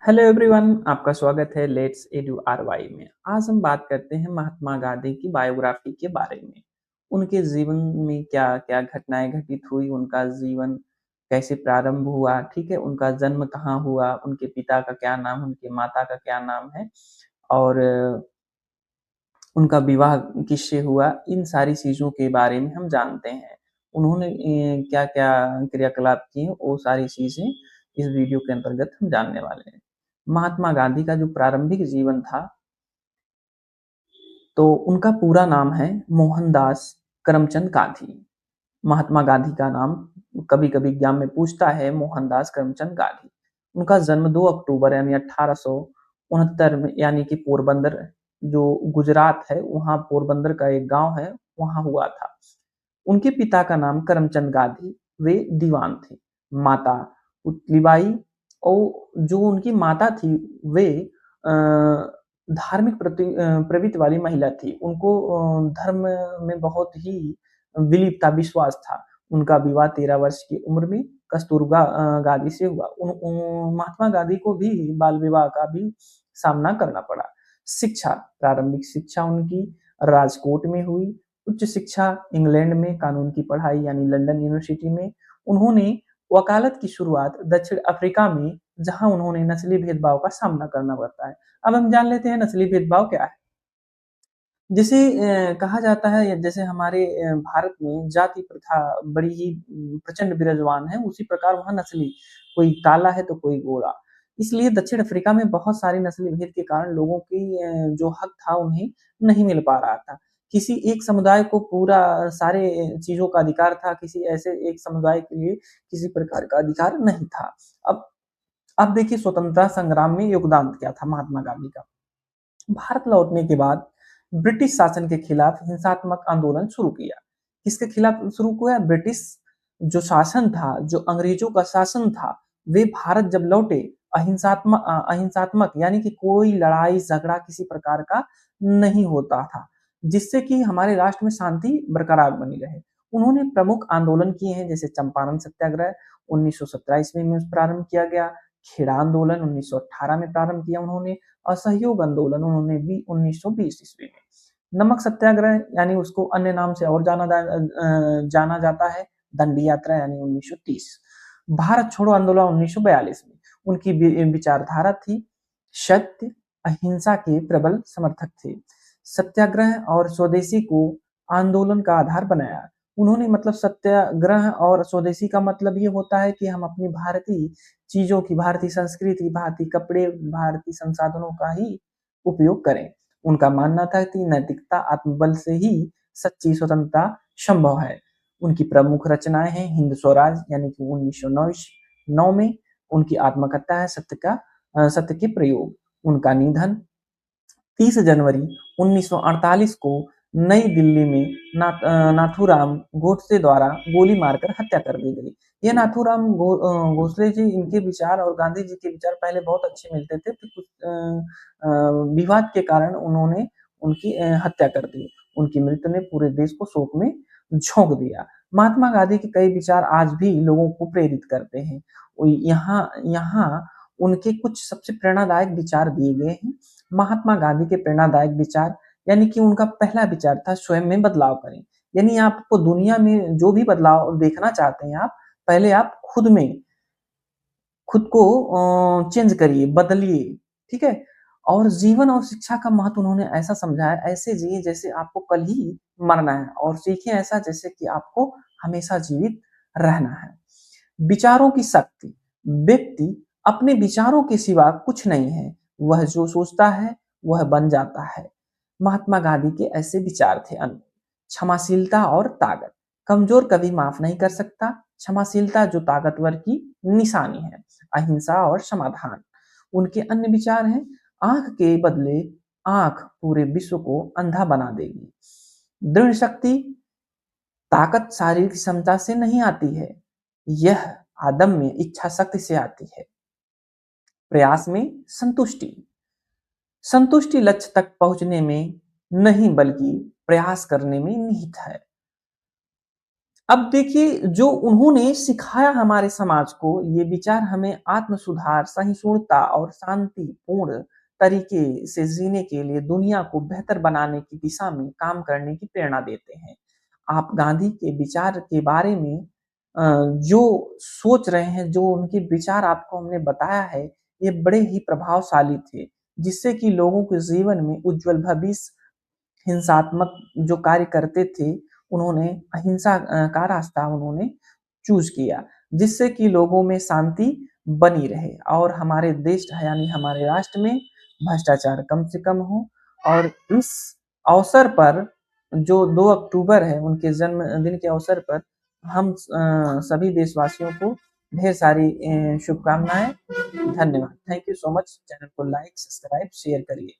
Hello everyone, आपका स्वागत है लेट्स एडू आरवाई में। आज हम बात करते हैं महात्मा गांधी की बायोग्राफी के बारे में। उनके जीवन में क्या-क्या घटनाएँ घटित हुई, उनका जीवन कैसे प्रारंभ हुआ, ठीक है? उनका जन्म कहाँ हुआ, उनके पिता का क्या नाम, उनकी माता का क्या नाम है और उनका विवाह किससे हुआ, इन सारी चीज़ों के बारे में हम जानते हैं। उन्होंने क्या-क्या क्रियाकलाप किए, वो सारी चीज़ें इस वीडियो के अंतर्गत हम जानने वाले हैं। महात्मा गांधी का जो प्रारंभिक जीवन था, तो उनका पूरा नाम है मोहनदास करमचंद गांधी। महात्मा गांधी का नाम कभी-कभी एग्ज़ाम में पूछता है मोहनदास करमचंद गांधी। उनका जन्म 2 अक्टूबर यानी 1869 में यानी कि पोरबंदर जो गुजरात है, वहाँ पोरबंदर का एक गाँव है, वहाँ हुआ था। उनके पिता का नाम करमचंद गांधी, वे दीवान थे। माता पुतलीबाई और जो उनकी माता थी, वे धार्मिक प्रवृत्ति वाली महिला थी। उनको धर्म में बहुत ही बिलीव था, विश्वास था। उनका विवाह 13 वर्ष की उम्र में कस्तूरबा गांधी से हुआ। महात्मा गांधी को भी बाल विवाह का भी सामना करना पड़ा। शिक्षा, प्रारंभिक शिक्षा उनकी राजकोट में हुई। उच्च शिक्षा इंग्लैंड में कानून की पढ़ाई यानी लंदन यूनिवर्सिटी में। उन्होंने वकालत की शुरुआत दक्षिण अफ्रीका में, जहां उन्होंने नस्ली भेदभाव का सामना करना पड़ता है। अब हम जान लेते हैं नस्ली भेदभाव क्या है। जैसे कहा जाता है, या जैसे हमारे भारत में जाति प्रथा बड़ी ही प्रचंड विराजमान है, उसी प्रकार वहाँ नस्ली, कोई काला है तो कोई गोरा। इसलिए दक्षिण अफ्रीका में बहुत सारी नस्ली भेद के कारण लोगों की जो हक था उन्हें नहीं मिल पा रहा था। किसी एक समुदाय को पूरा सारे चीज़ों का अधिकार था, किसी ऐसे एक समुदाय के लिए किसी प्रकार का अधिकार नहीं था। अब अब देखिए स्वतंत्रता संग्राम में योगदान क्या था महात्मा गांधी का। भारत लौटने के बाद ब्रिटिश शासन के खिलाफ हिंसात्मक आंदोलन शुरू किया। किसके खिलाफ शुरू किया? ब्रिटिश जो शासन था, जो अंग्रेजों का शासन था, वे भारत जब लौटे अहिंसात्मक यानी कि कोई लड़ाई झगड़ा किसी प्रकार का नहीं होता था, जिससे कि हमारे राष्ट्र में शांति बरकरार बनी रहे। उन्होंने प्रमुख आंदोलन किए हैं, जैसे चंपारण सत्याग्रह 1917 ईस्वी में प्रारंभ किया गया, खेड़ा आंदोलन 1918 में प्रारंभ किया उन्होंने, असहयोग आंदोलन उन्होंने भी 1920 ईस्वी में। नमक सत्याग्रह यानी उसको अन्य नाम से और जाना जाता है दंडी यात्रा यानी 1930। भारत छोड़ो आंदोलन 1942 में। उनकी विचारधारा थी सत्य अहिंसा के प्रबल समर्थक थे। सत्याग्रह और स्वदेशी को आंदोलन का आधार बनाया। उन्होंने मतलब सत्याग्रह और स्वदेशी का मतलब ये होता है कि हम अपनी भारतीय चीज़ों की, भारतीय संस्कृति, भारतीय कपड़े, भारतीय संसाधनों का ही उपयोग करें। उनका मानना था कि नैतिकता, आत्मबल से ही सच्ची स्वतंत्रता संभव है। उनकी प्रमुख रचनाएँ हैं हिंद स्वराज यानी कि 1909 में, उनकी आत्मकथा है सत्य के प्रयोग। उनका निधन 30 जनवरी 1948 को नई दिल्ली में नाथूराम गोडसे द्वारा गोली मारकर हत्या कर दी गई। ये नाथूराम गोडसे जी, इनके विचार और गांधी जी के विचार पहले बहुत अच्छे मिलते थे, फिर कुछ विवाद के कारण उन्होंने उनकी हत्या कर दी। उनकी मृत्यु ने पूरे देश को शोक में झोंक दिया। महात्मा गांधी के कई विचार आज भी लोगों को प्रेरित करते हैं। यहाँ यहाँ उनके कुछ सबसे प्रेरणादायक विचार दिए गए हैं। महात्मा गांधी के प्रेरणादायक विचार, यानी कि उनका पहला विचार था स्वयं में बदलाव करें। यानी आपको दुनिया में जो भी बदलाव देखना चाहते हैं आप, पहले आप खुद को चेंज करिए, बदलिए, ठीक है? और जीवन और शिक्षा का महत्व उन्होंने ऐसा समझाया, ऐसे जिए जैसे आपको कल ही मरना है, और सीखें ऐसा जैसे कि आपको हमेशा जीवित रहना है। विचारों की शक्ति, व्यक्ति अपने विचारों के सिवा कुछ नहीं है, वह जो सोचता है वह बन जाता है। महात्मा गांधी के ऐसे विचार थे अन्य, क्षमाशीलता और ताकत, कमजोर कभी माफ नहीं कर सकता, क्षमाशीलता जो ताकतवर की निशानी है, अहिंसा और समाधान। उनके अन्य विचार हैं, आंख के बदले आंख पूरे विश्व को अंधा बना देगी। दृढ़ शक्ति, ताकत शारीरिक क्षमता से नहीं आती है, यह अदम्य इच्छा शक्ति से आती है। प्रयास में संतुष्टि, संतुष्टि लक्ष्य तक पहुंचने में नहीं बल्कि प्रयास करने में निहित है। अब देखिए जो उन्होंने सिखाया हमारे समाज को ये विचार हमें आत्म सुधार, सहिष्णुता और शांतिपूर्ण तरीके से जीने के लिए दुनिया को बेहतर बनाने की दिशा में काम करने की प्रेरणा देते हैं। आप गांधी के विचार के बारे में जो सोच रहे हैं, जो उनके विचार आपको हमने बताया है, ये बड़े ही प्रभावशाली थे, जिससे कि लोगों के जीवन में उज्जवल भविष्य हिंसात्मक जो कार्य करते थे, उन्होंने अहिंसा का रास्ता उन्होंने चूज़ किया, जिससे कि लोगों में शांति बनी रहे और हमारे देश यानी हमारे राष्ट्र में भ्रष्टाचार कम से कम हो। और इस अवसर पर जो 2 अक्टूबर है, उनके जन्मदिन के अवसर पर हम सभी देशवासियों को ढेर सारी शुभकामनाएँ। धन्यवाद। Thank you so much. Channel को लाइक, सब्सक्राइब, शेयर करिए।